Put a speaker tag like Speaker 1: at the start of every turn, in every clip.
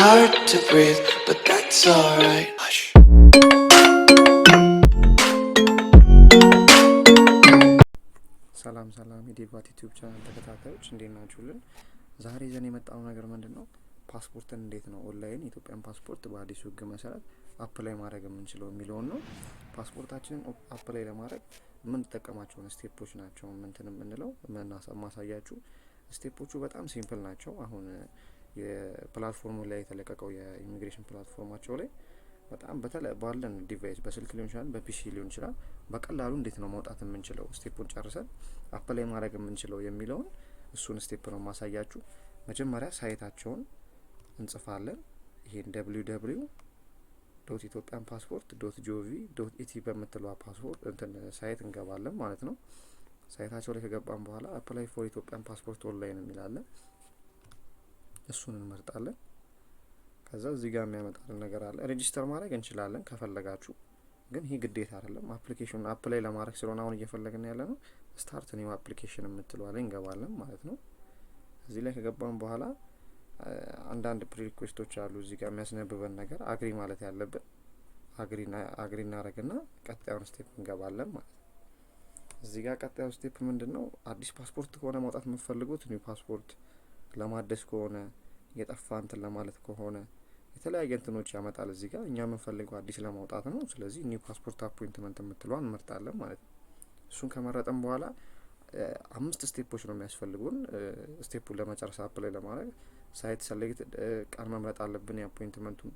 Speaker 1: hard to breathe, but that's alright. Hush.
Speaker 2: ሰላም የዴቫት ዩቲዩብ ቻናል ተከታታዮች እንዴት ናችሁልን? ዛሬ ይዘን የመጣው ነገር ምንድነው? ፓስፖርትን እንዴት ነው ኦንላይን የኢትዮጵያን ፓስፖርት በአዲሱ ህግ መሰረት አፕላይ ማድረግ የምንችለው የሚለውን ነው። ፓስፖርታችንን አፕላይ ለማድረግ ምን ተጠቀማቸውን ስቴፖች ናቸው የምንለው ማሳያችሁ። ስቴፖቹ በጣም ሲምፕል ናቸው። አሁን የፕላትፎርሙ ላይ የተለቀቀው የኢሚግሬሽን ፕላትፎርማቸው ላይ በጣም ባለን ዲቫይስ በስልክ ሊሆን ይችላል፣ በፒሲ ሊሆን ይችላል፣ በቀላሉ እንዴት ነው ማውጣት የምንችለው ስቴፑን ጨርሰን አፕላይ ማድረግ የምንችለው የሚለውን እሱን ስቴፕ ነው ማሳያችሁ። መጀመሪያ ሳይታቸውን እንጽፋለን። ይሄን www.ethiopianpassport.gov.et በምትለው ፓስፖርት ሳይት እንገባለን ማለት ነው። ሳይታቸው ላይ ከገባን በኋላ አፕላይ ፎር ኢትዮጵያን ፓስፖርት ኦንላይን የሚላለን እሱን እንመርጣለን። ከዛ እዚህ ጋር የሚያመጣልን ነገር አለ። ሬጂስተር ማድረግ እንችላለን ከፈለጋችሁ፣ ግን ይሄ ግዴታ አይደለም። አፕሊኬሽኑን አፕላይ ለማድረግ ስለሆነ አሁን እየፈለግን ያለ ነው። ስታርት ኒው አፕሊኬሽን የምትለው ላይ እንገባለን ማለት ነው። እዚህ ላይ ከገባን በኋላ አንዳንድ ፕሪሪኩዌስቶች አሉ እዚህ ጋር የሚያስነብበን ነገር አግሪ ማለት ያለብን አግሪ እናደርግና ቀጣዩን ስቴፕ እንገባለን ማለት ነው። እዚህ ጋር ቀጣዩ ስቴፕ ምንድነው? አዲስ ፓስፖርት ከሆነ ማውጣት የምትፈልጉት ኒው ፓስፖርት ለማደስ ከሆነ የጠፋ እንትን ለማለት ከሆነ የተለያየ እንትኖች ያመጣል። እዚህ ጋር እኛ የምንፈልገው አዲስ ለማውጣት ነው። ስለዚህ ኒው ፓስፖርት አፖይንትመንት የምትለዋን እንመርጣለን ማለት ነው። እሱን ከመረጥን በኋላ 5 ስቴፖች ነው የሚያስፈልጉን። ስቴፑን ለመጨረስ አፕላይ ለማድረግ ሳይት ሰሌክት ቀን መምረጥ አለብን። የአፖይንትመንቱን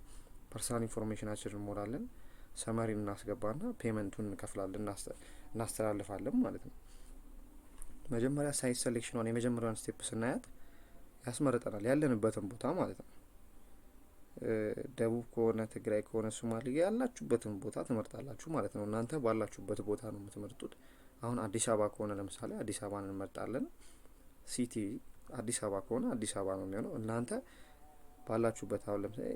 Speaker 2: ፐርሰናል ኢንፎርሜሽናችንን እንሞላለን፣ ሰመሪን እናስገባና ፔመንቱን እንከፍላለን፣ እናስተላልፋለን ማለት ነው። መጀመሪያ ሳይት ሴሌክሽኗን የመጀመሪያውን ስቴፕ ስናያት ያስመርጠናል ያለንበትን ቦታ ማለት ነው። ደቡብ ከሆነ ትግራይ ከሆነ ሶማሌ ያላችሁበትን ቦታ ትመርጣላችሁ ማለት ነው። እናንተ ባላችሁበት ቦታ ነው የምትመርጡት። አሁን አዲስ አበባ ከሆነ ለምሳሌ አዲስ አበባን እንመርጣለን። ሲቲ አዲስ አበባ ከሆነ አዲስ አበባ ነው የሚሆነው። እናንተ ባላችሁበት አሁን ለምሳሌ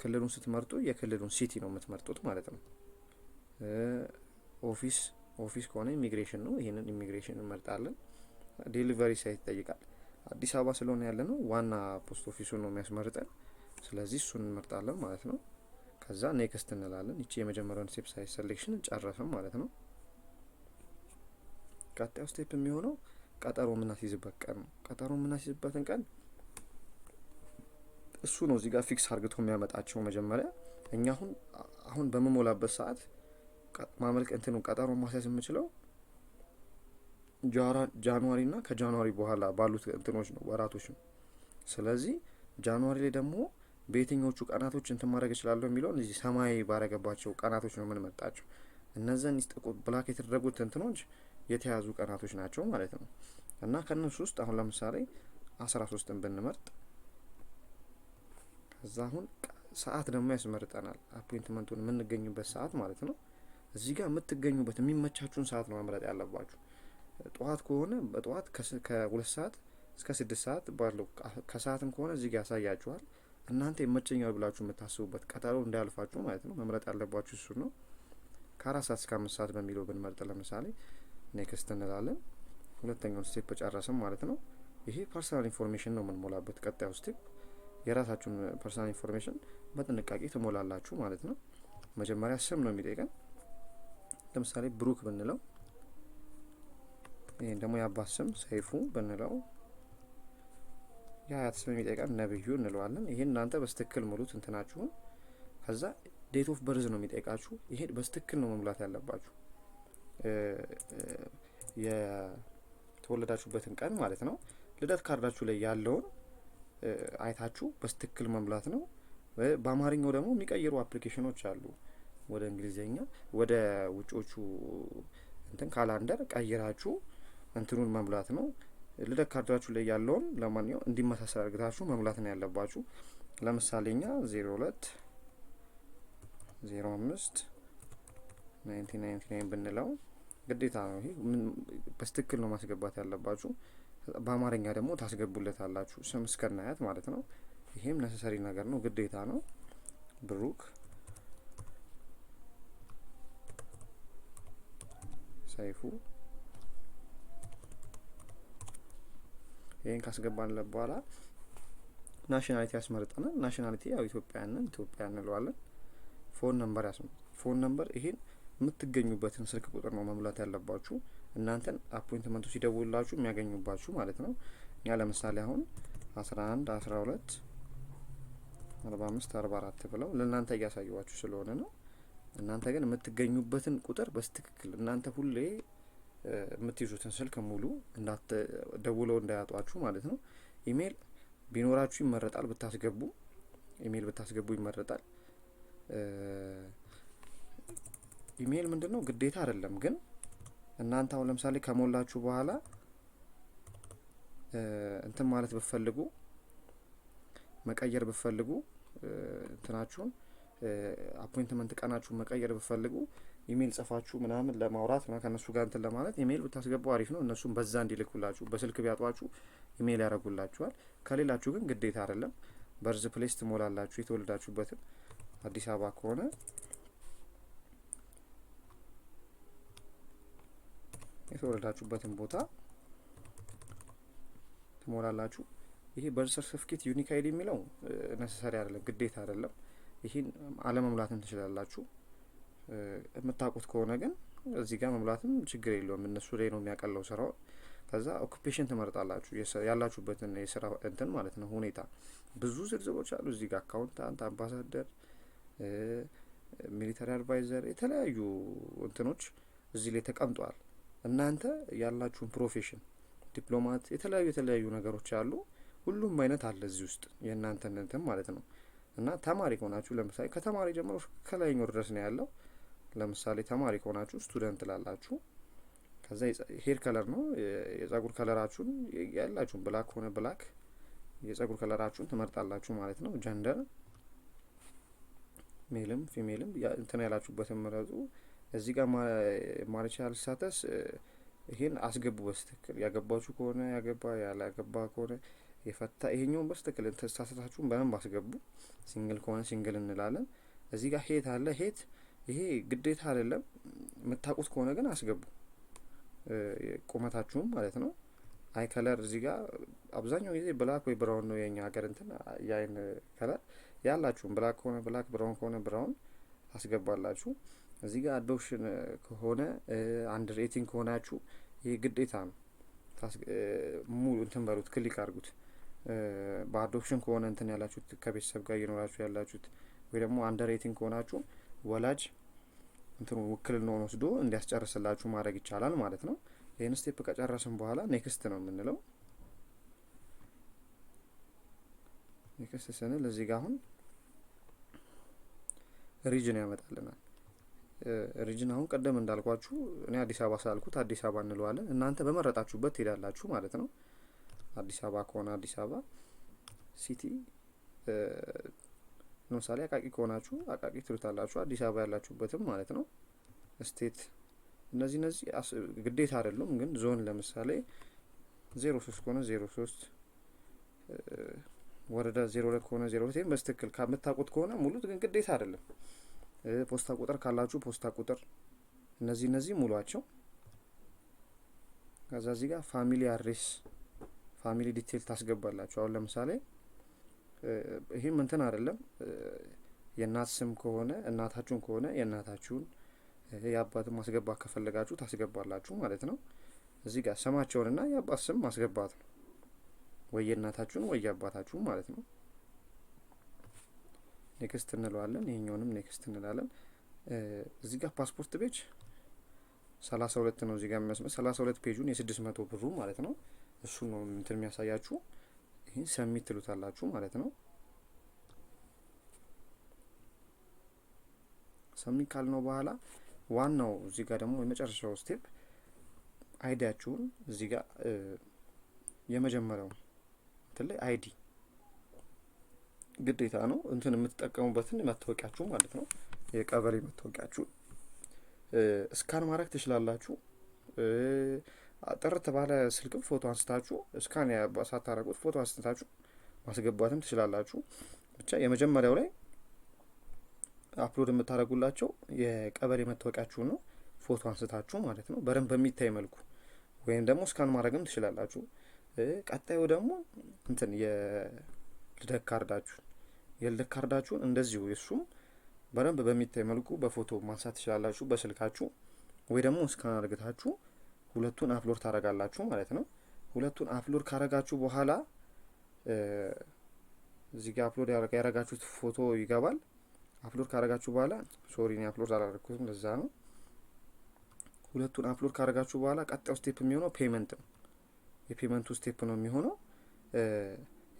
Speaker 2: ክልሉን ስትመርጡ የክልሉን ሲቲ ነው የምትመርጡት ማለት ነው። ኦፊስ ከሆነ ኢሚግሬሽን ነው። ይሄንን ኢሚግሬሽን እንመርጣለን። ዴሊቨሪ ሳይት ይጠይቃል። አዲስ አበባ ስለሆነ ያለ ነው ዋና ፖስት ኦፊሱን ነው የሚያስመርጠን። ስለዚህ እሱን እንመርጣለን ማለት ነው። ከዛ ኔክስት እንላለን። እቺ የመጀመሪያውን ስቴፕ ሳይት ሴሌክሽን ጨረስን ማለት ነው። ቀጣዩ ስቴፕ የሚሆነው ቀጠሮ የምናስይዝበት ቀን ነው። ቀጠሮ የምናስይዝበትን ቀን እሱ ነው እዚህ ጋር ፊክስ አርግቶ የሚያመጣቸው። መጀመሪያ እኛ አሁን በመሞላበት ሰዓት ቀጠሮ ማስያዝ የምችለው ጃንዋሪ እና ከጃንዋሪ በኋላ ባሉት እንትኖች ነው ወራቶች ነው። ስለዚህ ጃንዋሪ ላይ ደግሞ በየትኞቹ ቀናቶች ማድረግ እችላለሁ የሚለውን እዚህ ሰማያዊ ባረገባቸው ቀናቶች ነው የምንመርጣቸው። እነዛን ጥቁር ብላክ የተደረጉት እንትኖች የተያዙ ቀናቶች ናቸው ማለት ነው። እና ከነሱ ውስጥ አሁን ለምሳሌ 13ን ብንመርጥ ከዛ አሁን ሰዓት ደግሞ ያስመርጠናል። አፖይንትመንቱን የምንገኙበት ሰዓት ማለት ነው። እዚህ ጋር የምትገኙበት የሚመቻችሁን ሰዓት ነው መምረጥ ያለባችሁ። ጠዋት ከሆነ በጠዋት ከ2 ሰዓት እስከ 6 ሰዓት ባለው፣ ከሰዓትም ከሆነ እዚህ ጋር ያሳያችኋል። እናንተ ይመቸኛል ብላችሁ የምታስቡበት ቀጠሮ እንዳያልፋችሁ ማለት ነው መምረጥ ያለባችሁ እሱ ነው። ከ4 ሰዓት እስከ 5 ሰዓት በሚለው ብንመርጥ ለምሳሌ ኔክስት እንላለን። ሁለተኛውን ስቴፕ ጨረስን ማለት ነው። ይሄ ፐርሰናል ኢንፎርሜሽን ነው የምንሞላበት። ቀጣዩ ስቴፕ የራሳችሁን ፐርሰናል ኢንፎርሜሽን በጥንቃቄ ትሞላላችሁ ማለት ነው። መጀመሪያ ስም ነው የሚጠይቀን። ለምሳሌ ብሩክ ብንለው፣ ይሄን ደግሞ የአባት ስም ሰይፉ ብንለው፣ የአያት ስም የሚጠይቀን ነብዩ እንለዋለን። ይሄን እናንተ በስትክክል ሙሉት እንትናችሁን። ከዛ ዴት ኦፍ በርዝ ነው የሚጠይቃችሁ። ይሄን በስትክክል ነው መሙላት ያለባችሁ፣ የተወለዳችሁበትን ቀን ማለት ነው። ልደት ካርዳችሁ ላይ ያለውን አይታችሁ በስትክክል መሙላት ነው። በአማርኛው ደግሞ የሚቀይሩ አፕሊኬሽኖች አሉ። ወደ እንግሊዘኛ ወደ ውጮቹ ካላንደር ቀይራችሁ እንትኑን መሙላት ነው። ልደት ካርዳችሁ ላይ ያለውን ለማንኛውም እንዲመሳሰል አድርጋችሁ መሙላት ነው ያለባችሁ። ለምሳሌኛ 02/05/1999 ብንለው ግዴታ ነው። ይሄ በስትክክል ነው ማስገባት ያለባችሁ። በአማርኛ ደግሞ ታስገቡለታላችሁ ስም እስከናያት ማለት ነው። ይሄም ነሰሰሪ ነገር ነው፣ ግዴታ ነው። ብሩክ ሰይፉ ይሄን ካስገባንለት በኋላ ናሽናሊቲ ያስመርጠናል። ናሽናሊቲ ያው ኢትዮጵያ እንለዋለን። ፎን ነምበር ይሄን የምትገኙበትን ስልክ ቁጥር ነው መሙላት ያለባችሁ። እናንተን አፖይንትመንቱ ሲደውልላችሁ የሚያገኙባችሁ ማለት ነው። እኛ ለምሳሌ አሁን 11 12 45 44 ብለው ለእናንተ እያሳየዋችሁ ስለሆነ ነው። እናንተ ግን የምትገኙበትን ቁጥር በስትክክል እናንተ ሁሌ የምትይዙትን ስልክ ሙሉ ደውለው እንዳያጧችሁ ማለት ነው። ኢሜል ቢኖራችሁ ይመረጣል፣ ኢሜል ብታስገቡ ይመረጣል። ኢሜል ምንድነው ግዴታ አይደለም፣ ግን እናንተ አሁን ለምሳሌ ከሞላችሁ በኋላ እንትን ማለት ብትፈልጉ መቀየር ብትፈልጉ እንትናችሁን አፖይንትመንት ቀናችሁን መቀየር ብትፈልጉ ኢሜል ጽፋችሁ ምናምን ለማውራት ነው ከነሱ ጋር እንትን ለማለት ኢሜል ብታስገቡ አሪፍ ነው። እነሱም በዛ እንዲልኩላችሁ በስልክ ቢያጧችሁ ኢሜል ያደርጉላችኋል። ከሌላችሁ ግን ግዴታ አይደለም። በርዝ ፕሌስ ትሞላላችሁ። የተወለዳችሁበትን አዲስ አበባ ከሆነ የተወለዳችሁበትን ቦታ ትሞላላችሁ። ይሄ በርዝ ሰርቲፊኬት ዩኒክ አይዲ የሚለው ነሰሰሪ አይደለም፣ ግዴታ አይደለም። ይሄን አለመሙላትም ትችላላችሁ። የምታውቁት ከሆነ ግን እዚህ ጋር መሙላትም ችግር የለውም። እነሱ ላይ ነው የሚያቀለው ስራው። ከዛ ኦኩፔሽን ትመርጣላችሁ፣ ያላችሁበትን የስራ እንትን ማለት ነው ሁኔታ። ብዙ ዝርዝሮች አሉ እዚህ ጋር አካውንታንት፣ አምባሳደር፣ ሚሊተሪ አድቫይዘር፣ የተለያዩ እንትኖች እዚህ ላይ ተቀምጧል። እናንተ ያላችሁን ፕሮፌሽን፣ ዲፕሎማት፣ የተለያዩ ነገሮች አሉ። ሁሉም አይነት አለ እዚህ ውስጥ የእናንተን እንትን ማለት ነው። እና ተማሪ ከሆናችሁ ለምሳሌ ከተማሪ ጀምሮ ከላይኛው ድረስ ነው ያለው። ለምሳሌ ተማሪ ከሆናችሁ ስቱደንት ላላችሁ፣ ከዛ ሄር ከለር ነው የጸጉር ከለራችሁን ያላችሁን ብላክ ከሆነ ብላክ የጸጉር ከለራችሁን ትመርጣላችሁ ማለት ነው። ጀንደር ሜልም ፊሜልም እንትን ያላችሁበትን ምረጡ። እዚህ ጋር ማሪታል ስታተስ ይሄን አስገቡ በስትክክል። ያገባችሁ ከሆነ ያገባ፣ ያላገባ ከሆነ የፈታ፣ ይሄኛውን በስትክክል ተሳሳታችሁን በደንብ አስገቡ። ሲንግል ከሆነ ሲንግል እንላለን። እዚህ ጋር ሄት አለ። ሄት ይሄ ግዴታ አይደለም፣ የምታውቁት ከሆነ ግን አስገቡ። ቁመታችሁም ማለት ነው። አይ ከለር እዚህ ጋር አብዛኛው ጊዜ ብላክ ወይ ብራውን ነው የኛ ሀገር እንትን የአይን ከለር ያላችሁም። ብላክ ከሆነ ብላክ፣ ብራውን ከሆነ ብራውን ታስገባላችሁ። እዚህ ጋር አዶፕሽን ከሆነ አንድ ሬቲንግ ከሆናችሁ ይሄ ግዴታ ነው። ሙሉ እንትን በሉት፣ ክሊክ አድርጉት። በአዶፕሽን ከሆነ እንትን ያላችሁት ከቤተሰብ ጋር እየኖራችሁ ያላችሁት ወይ ደግሞ አንደር ሬቲንግ ከሆናችሁ ወላጅ እንትኑ ውክልናውን ወስዶ እንዲያስጨርስላችሁ ማድረግ ይቻላል ማለት ነው። ይህን ስቴፕ ከጨረስን በኋላ ኔክስት ነው የምንለው። ኔክስት ስንል እዚህ ጋር አሁን ሪጅን ያመጣልናል። ሪጅን አሁን ቀደም እንዳልኳችሁ እኔ አዲስ አበባ ስላልኩት አዲስ አበባ እንለዋለን። እናንተ በመረጣችሁበት ትሄዳላችሁ ማለት ነው። አዲስ አበባ ከሆነ አዲስ አበባ ሲቲ፣ ለምሳሌ አቃቂ ከሆናችሁ አቃቂ ትሉታላችሁ። አዲስ አበባ ያላችሁበትም ማለት ነው። ስቴት እነዚህ ግዴታ አይደሉም፣ ግን ዞን ለምሳሌ 03 ከሆነ 03፣ ወረዳ 02 ከሆነ 02። በስትክክል ከምታውቁት ከሆነ ሙሉት፣ ግን ግዴታ አይደለም። ፖስታ ቁጥር ካላችሁ ፖስታ ቁጥር፣ እነዚህ ሙሏቸው። ከዛ እዚህ ጋር ፋሚሊ አድሬስ፣ ፋሚሊ ዲቴል ታስገባላችሁ። አሁን ለምሳሌ ይሄም እንትን አይደለም፣ የእናት ስም ከሆነ እናታችሁን ከሆነ የእናታችሁን፣ የአባትን ማስገባት ከፈለጋችሁ ታስገባላችሁ ማለት ነው። እዚህ ጋር ስማቸውንና የአባት ስም ማስገባት ነው፣ ወይ የእናታችሁን ወይ የአባታችሁን ማለት ነው። ኔክስት እንለዋለን። ይሄኛውንም ኔክስት እንላለን። እዚህ ጋር ፓስፖርት ፔጅ 32 ነው። እዚህ ጋር የሚያስመስ 32 ፔጁን የ600 ብሩ ማለት ነው። እሱ ነው እንትን የሚያሳያችሁ። ይሄን ሰሚት ትሉታላችሁ ማለት ነው። ሰሚት ካልነው በኋላ ዋናው እዚህ ጋር ደግሞ የመጨረሻው ስቴፕ አይዲያችሁን እዚህ ጋር የመጀመሪያው እንትን ላይ አይዲ ግዴታ ነው። እንትን የምትጠቀሙበትን መታወቂያችሁ ማለት ነው። የቀበሌ መታወቂያችሁ ስካን ማድረግ ትችላላችሁ። ጥርት ባለ ስልክም ፎቶ አንስታችሁ ስካን ሳታረጉት ፎቶ አንስታችሁ ማስገባትም ትችላላችሁ። ብቻ የመጀመሪያው ላይ አፕሎድ የምታደርጉላቸው የቀበሌ መታወቂያችሁ ነው፣ ፎቶ አንስታችሁ ማለት ነው፣ በደንብ በሚታይ መልኩ። ወይም ደግሞ ስካን ማድረግም ትችላላችሁ። ቀጣዩ ደግሞ እንትን የልደት ካርዳችሁን እንደዚሁ የሱም በደንብ በሚታይ መልኩ በፎቶ ማንሳት ትችላላችሁ በስልካችሁ፣ ወይ ደግሞ እስካን አድርጋችሁ ሁለቱን አፕሎድ ታረጋላችሁ ማለት ነው። ሁለቱን አፕሎድ ካረጋችሁ በኋላ እዚህ ጋር አፕሎድ ያረጋችሁት ፎቶ ይገባል። አፕሎድ ካረጋችሁ በኋላ ሶሪ እኔ አፕሎድ አላረኩትም ለዛ ነው። ሁለቱን አፕሎድ ካረጋችሁ በኋላ ቀጣዩ ስቴፕ የሚሆነው ፔመንት ነው። የፔመንቱ ስቴፕ ነው የሚሆነው።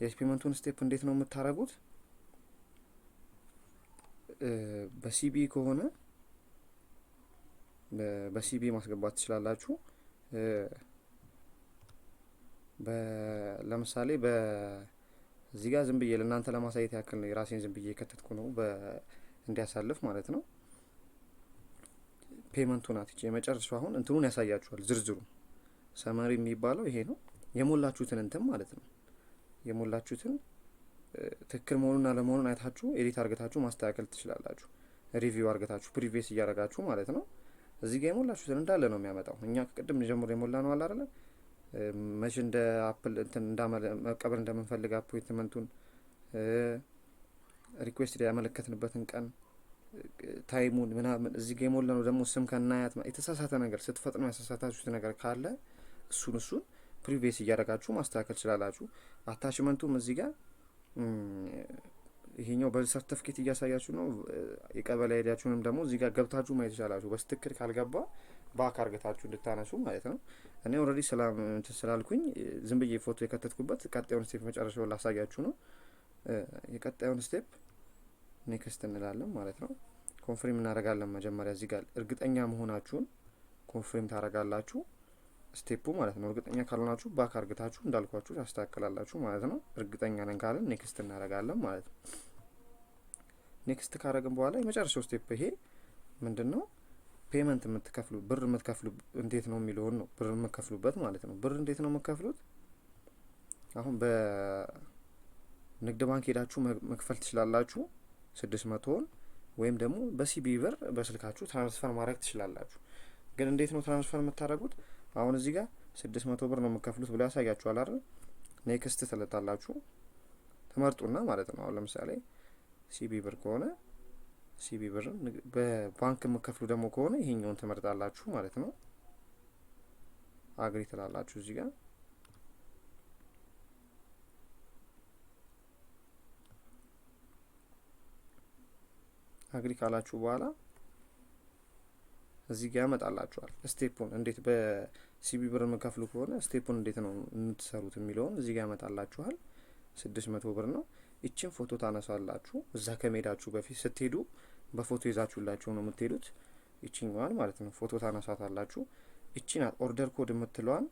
Speaker 2: የፔመንቱን ስቴፕ እንዴት ነው የምታረጉት? በሲቢ ከሆነ በሲቢ ማስገባት ትችላላችሁ። ለምሳሌ እዚህ ጋር ዝም ብዬ ለእናንተ ለማሳየት ያክል ነው የራሴን ዝም ብዬ የከተትኩ ነው እንዲያሳልፍ ማለት ነው። ፔመንቱ ናት እቺ የመጨረሻው። አሁን እንትኑን ያሳያችኋል ዝርዝሩ ሰመሪ የሚባለው ይሄ ነው። የሞላችሁትን እንትን ማለት ነው። የሞላችሁትን ትክክል መሆኑን አለመሆኑን አይታችሁ ኤዲት አርገታችሁ ማስተካከል ትችላላችሁ። ሪቪው አርገታችሁ ፕሪቪየስ እያረጋችሁ ማለት ነው። እዚህ ጋር የሞላችሁትን እንዳለ ነው የሚያመጣው። እኛ ከቅድም ጀምሮ የሞላ ነው አለ አይደል? መቼ እንደ አፕል እንትን መቀበል እንደምንፈልግ አፖይንትመንቱን ሪኩዌስት ያመለከትንበትን ቀን ታይሙን ምናምን እዚህ ጋር የሞላ ነው። ደግሞ ስም ከናያት የተሳሳተ ነገር ስትፈጥኑ ያሳሳታችሁት ነገር ካለ እሱን ፕሪቪየስ እያረጋችሁ ማስተካከል ትችላላችሁ። አታችመንቱም እዚህ ጋር ይሄኛው በሰርቲፊኬት እያሳያችሁ ነው። የቀበሌ አይዲያችሁንም ደግሞ እዚህ ጋር ገብታችሁ ማየት ይችላላችሁ። በስትክክል ካልገባ ባክ አርገታችሁ እንድታነሱ ማለት ነው። እኔ ኦልሬዲ ስላልኩኝ ዝም ብዬ ፎቶ የከተትኩበት ቀጣዩን ስቴፕ መጨረሻው ላሳያችሁ ነው። የቀጣዩን ስቴፕ ኔክስት እንላለን ማለት ነው። ኮንፍርም እናደርጋለን። መጀመሪያ እዚህ ጋር እርግጠኛ መሆናችሁን ኮንፍርም ታደርጋላችሁ ስቴፑ ማለት ነው። እርግጠኛ ካልሆናችሁ ባክ አርግታችሁ እንዳልኳችሁ ታስተካክላላችሁ ማለት ነው። እርግጠኛ ነን ካለን ኔክስት እናደርጋለን ማለት ነው። ኔክስት ካደረግን በኋላ የመጨረሻው ስቴፕ ይሄ ምንድነው? ፔመንት የምትከፍሉ ብር የምትከፍሉ እንዴት ነው የሚለውን ነው። ብር የምትከፍሉበት ማለት ነው። ብር እንዴት ነው የምትከፍሉት? አሁን በንግድ ባንክ ሄዳችሁ መክፈል ትችላላችሁ 600ን፣ ወይም ደግሞ በሲቢ ብር በስልካችሁ ትራንስፈር ማድረግ ትችላላችሁ። ግን እንዴት ነው ትራንስፈር የምታደርጉት? አሁን እዚህ ጋር 600 ብር ነው የምትከፍሉት ብሎ ያሳያችኋል አይደል? ኔክስት ትለታላችሁ ትመርጡና ማለት ነው። አሁን ለምሳሌ ሲቢ ብር ከሆነ ሲቢ ብር፣ በባንክ የምትከፍሉ ደግሞ ከሆነ ይሄኛውን ትመርጣላችሁ ማለት ነው። አግሪ ትላላችሁ እዚህ ጋር አግሪ ካላችሁ በኋላ እዚህ ጋር ያመጣላችኋል ስቴፑን። እንዴት በሲቢ ብር የምትከፍሉ ከሆነ ስቴፑን እንዴት ነው የምትሰሩት የሚለውን እዚህ ጋር ያመጣላችኋል። 600 ብር ነው። ይችን ፎቶ ታነሳላችሁ። እዛ ከመሄዳችሁ በፊት ስትሄዱ በፎቶ ይዛችሁላችሁ ነው የምትሄዱት። ይችኛዋን ማለት ነው ፎቶ ታነሳታላችሁ። ይቺን ኦርደር ኮድ የምትለዋን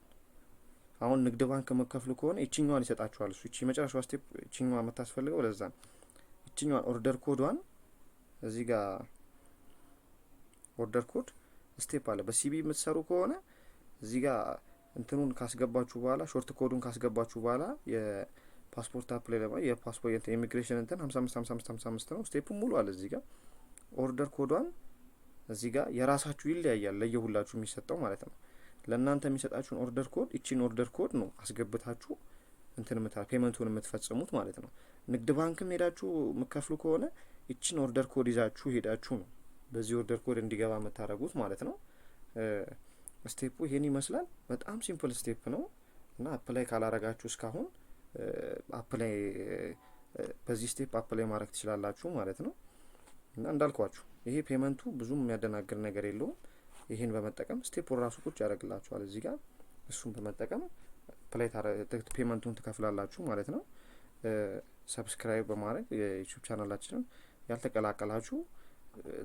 Speaker 2: አሁን ንግድ ባንክ የምትከፍሉ ከሆነ ይችኛዋን ይሰጣችኋል። እሱ ይቺ መጨረሻው ስቴፕ ይችኛዋ የምታስፈልገው ለዛ ነው። ይችኛዋን ኦርደር ኮዷን እዚህ ጋር ኦርደር ኮድ ስቴፕ አለ። በሲቢ የምትሰሩ ከሆነ እዚህ ጋር እንትኑን ካስገባችሁ በኋላ ሾርት ኮዱን ካስገባችሁ በኋላ የፓስፖርት አፕላይ ለማ የፓስፖርት ኢሚግሬሽን እንትን 555555 ነው። ስቴፑ ሙሉ አለ እዚህ ጋር። ኦርደር ኮዷን እዚህ ጋር የራሳችሁ ይለያያል ለየሁላችሁ የሚሰጠው ማለት ነው። ለእናንተ የሚሰጣችሁን ኦርደር ኮድ እቺን ኦርደር ኮድ ነው አስገብታችሁ እንትን ፔመንቱን የምትፈጽሙት ማለት ነው። ንግድ ባንክም ሄዳችሁ የምትከፍሉ ከሆነ እቺን ኦርደር ኮድ ይዛችሁ ሄዳችሁ ነው በዚህ ኦርደር ኮድ እንዲገባ የምታደርጉት ማለት ነው። ስቴፑ ይሄን ይመስላል። በጣም ሲምፕል ስቴፕ ነው እና አፕላይ ካላረጋችሁ እስካሁን አፕላይ በዚህ ስቴፕ አፕላይ ማድረግ ትችላላችሁ ማለት ነው። እና እንዳልኳችሁ ይሄ ፔመንቱ ብዙም የሚያደናግር ነገር የለውም። ይሄን በመጠቀም ስቴፕ ራሱ ቁጭ ያደርግላችኋል እዚህ ጋር። እሱን በመጠቀም አፕላይ ፔመንቱን ትከፍላላችሁ ማለት ነው። ሰብስክራይብ በማድረግ የዩቲዩብ ቻናላችንን ያልተቀላቀላችሁ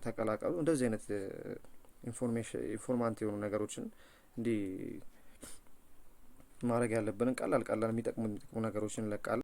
Speaker 2: ተቀላቀሉ። እንደዚህ አይነት ኢንፎርማንት የሆኑ ነገሮችን እንዲህ ማድረግ ያለብንን ቀላል የሚጠቅሙ ነገሮችን እንለቃለን።